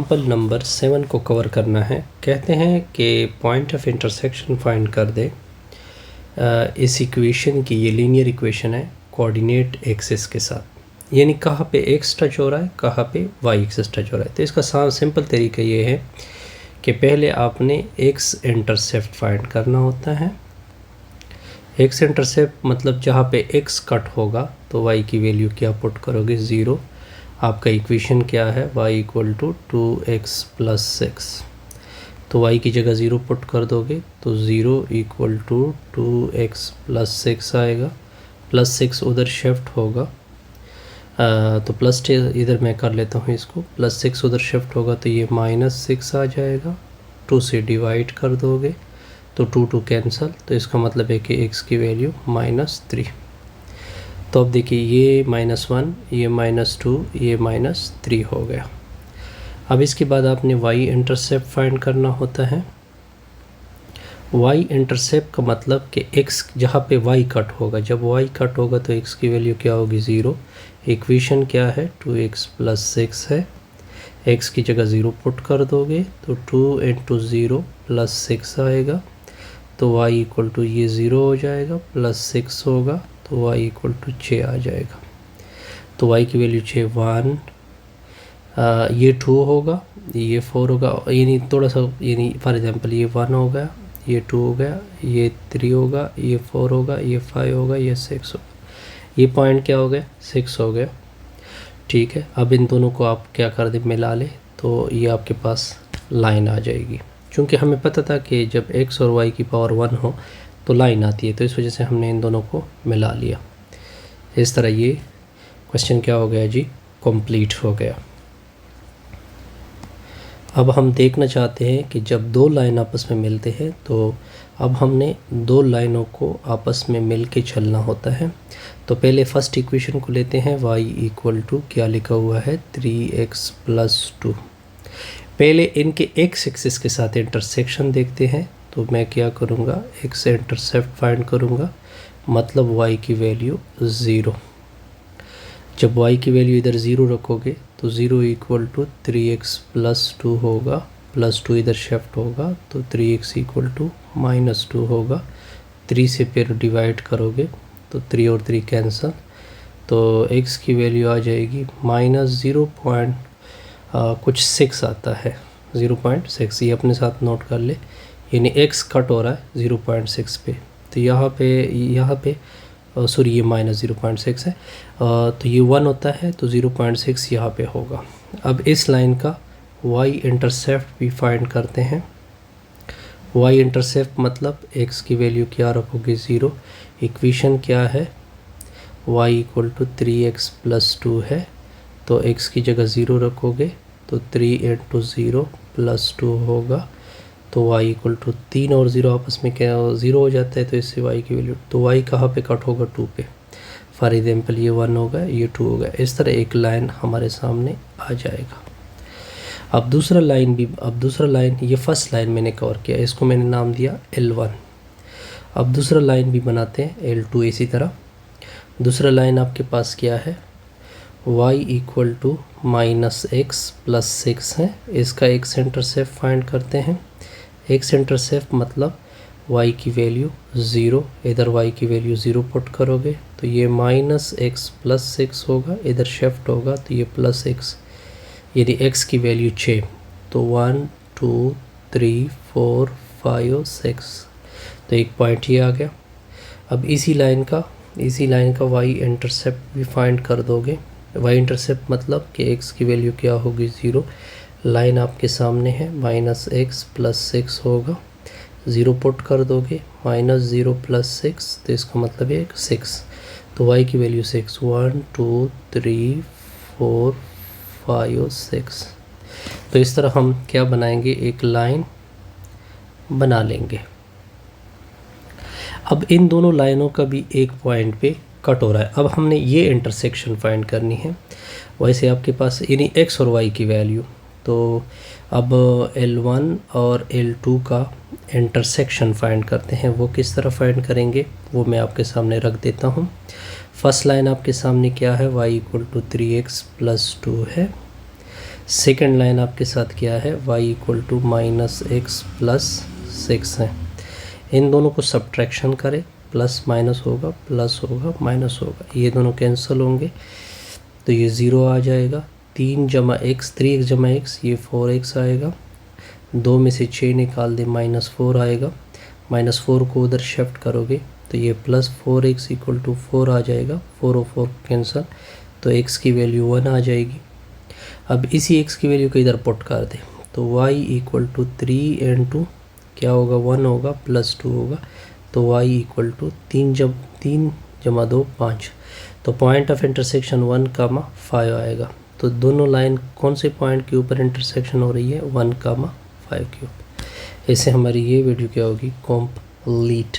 Example number 7 को cover करना है। कहते हैं कि पॉइंट ऑफ इंटरसेक्शन फाइंड कर दे। इस इक्वेशन की ये लीनियर इक्वेशन है कोऑर्डिनेट एक्सिस के साथ, यानी कहाँ पे एक्स टच हो रहा है, कहाँ पे वाई एक्सिस टच हो रहा है। तो इसका सिंपल तरीका ये है कि पहले आपने एक्स इंटरसेप्ट फाइंड करना होता है। एक्स इंटरसेप्ट मतलब जहाँ पे एक्स कट होगा तो वाई की वैल्यू क्या पुट करोगे, 0। आपका इक्वेशन क्या है, y equal to 2x plus 6। तो y की जगह 0 पुट कर दोगे तो 0 इक्वल टू 2x प्लस 6 आएगा। प्लस 6 उधर शिफ्ट होगा, तो प्लस इधर मैं कर लेता हूँ इसको, प्लस 6 उधर शिफ्ट होगा तो ये -6 आ जाएगा। 2 से डिवाइड कर दोगे तो 2 कैंसल, तो इसका मतलब है कि x की वैल्यू -3। तो अब देखिए ये -1, ये -2, ये -3 हो गया। अब इसके बाद आपने y इंटरसेप्ट फाइंड करना होता है। y इंटरसेप्ट का मतलब कि x जहाँ पे y कट होगा, जब y कट होगा तो x की वैल्यू क्या होगी, 0। इक्वेशन क्या है, 2x प्लस 6 है। x की जगह 0 पुट कर दोगे तो 2 इंटू 0 प्लस 6 आएगा। तो y इक्वल टू ये 0 हो जाएगा, प्लस 6 होगा तो y इक्वल टू 6 आ जाएगा। तो y की वैल्यू 6, 1, ये 2 होगा, ये 4 होगा, यानी थोड़ा सा, यानी फॉर एग्जांपल ये 1 हो गया, ये 2 हो गया, ये 3 होगा, ये 4 होगा, ये 5 होगा, ये 6 होगा। ये पॉइंट क्या हो गया, 6 हो गया। ठीक है, अब इन दोनों को आप क्या कर दे, मिला ले तो ये आपके पास लाइन आ जाएगी। चूँकि हमें पता था कि जब x और y की पावर 1 हो तो लाइन आती है, तो इस वजह से हमने इन दोनों को मिला लिया। इस तरह ये क्वेश्चन क्या हो गया जी, कंप्लीट हो गया। अब हम देखना चाहते हैं कि जब दो लाइन आपस में मिलते हैं तो अब हमने दो लाइनों को आपस में मिल के चलना होता है। तो पहले फर्स्ट इक्वेशन को लेते हैं, y इक्वल टू क्या लिखा हुआ है, 3x प्लस 2। पहले इनके x एक्सिस के साथ इंटरसेक्शन देखते हैं। तो मैं क्या करूँगा, x इंटरसेप्ट फाइंड करूँगा, मतलब y की वैल्यू 0। जब y की वैल्यू इधर 0 रखोगे तो 0 इक्वल टू 3x प्लस 2 होगा, प्लस 2 इधर शिफ्ट होगा तो 3x इक्वल टू -2 होगा। 3 से फिर डिवाइड करोगे तो 3 और 3 कैंसल, तो x की वैल्यू आ जाएगी कुछ 6 आता है, 0.6। ये अपने साथ नोट कर ले, यानी x कट हो रहा है 0.6 पे। तो यहाँ पे सॉरी ये -0.6 है, तो ये 1 होता है तो 0.6 यहाँ पे होगा। अब इस लाइन का y इंटरसेप्ट भी फाइंड करते हैं। y इंटरसेप्ट मतलब x की वैल्यू क्या रखोगे, 0। इक्वेशन क्या है, y equal to 3x plus 2 है, तो x की जगह 0 रखोगे तो 3 इंटू 0 प्लस 2 होगा। तो y इक्वल टू 3 और 0 आपस में क्या 0 हो जाता है, तो इससे y की वैल्यू, तो y कहाँ पे कट होगा, 2 पे। फॉर एग्जाम्पल ये 1 होगा, ये 2 होगा। इस तरह एक लाइन हमारे सामने आ जाएगा। अब दूसरा लाइन, ये फर्स्ट लाइन मैंने कवर किया, इसको मैंने नाम दिया L1। अब दूसरा लाइन भी बनाते हैं L2। इसी तरह दूसरा लाइन आपके पास क्या है, y equal to -x plus 6 है। इसका x इंटरसेप्ट फाइंड करते हैं। x इंटरसेप्ट मतलब y की वैल्यू 0, इधर y की वैल्यू 0 पुट करोगे तो ये -x प्लस 6 होगा, इधर शिफ्ट होगा तो ये प्लस x, यानी x की वैल्यू 6। तो 1 2 3 4 5 6, तो एक पॉइंट ये आ गया। अब इसी लाइन का y इंटरसेप्ट भी फाइंड कर दोगे। y इंटरसेप्ट मतलब कि x की वैल्यू क्या होगी, 0। लाइन आपके सामने है, -x प्लस 6 होगा, 0 पुट कर दोगे, -0 प्लस 6, तो इसका मतलब है 6। तो y की वैल्यू 6, 1 2 3 4 5 6। तो इस तरह हम क्या बनाएंगे, एक लाइन बना लेंगे। अब इन दोनों लाइनों का भी एक पॉइंट पे कट हो रहा है। अब हमने ये इंटरसेक्शन फाइंड करनी है। वैसे आपके पास यानी x और y की वैल्यू, तो अब L1 और L2 का इंटरसेक्शन फाइंड करते हैं। वो किस तरह फाइंड करेंगे वो मैं आपके सामने रख देता हूँ। फर्स्ट लाइन आपके सामने क्या है, y equal to 3x plus 2 है। सेकेंड लाइन आपके साथ क्या है, y equal to minus X plus 6 है। इन दोनों को सब्ट्रैक्शन करें, प्लस माइनस होगा, प्लस होगा, माइनस होगा, ये दोनों कैंसिल होंगे तो ये 0 आ जाएगा। 3 जमा एक्स, 3x जमा एक्स, ये 4x आएगा। 2 में से 6 निकाल दे, -4 आएगा। -4 को उधर शिफ्ट करोगे तो ये प्लस 4x इक्वल टू 4 आ जाएगा। 4 और 4 कैंसिल, तो x की वैल्यू 1 आ जाएगी। अब इसी x की वैल्यू को इधर पुट कर दे तो y इक्वल टू 3 इंटू क्या होगा, 1 होगा, प्लस 2 होगा, तो y इक्वल टू 3 जमा 2 5। तो पॉइंट ऑफ इंटरसेक्शन 1,5 आएगा। तो दोनों लाइन कौन से पॉइंट के ऊपर इंटरसेक्शन हो रही है, 1,5 के ऊपर। इससे हमारी ये वीडियो क्या होगी, कंप्लीट।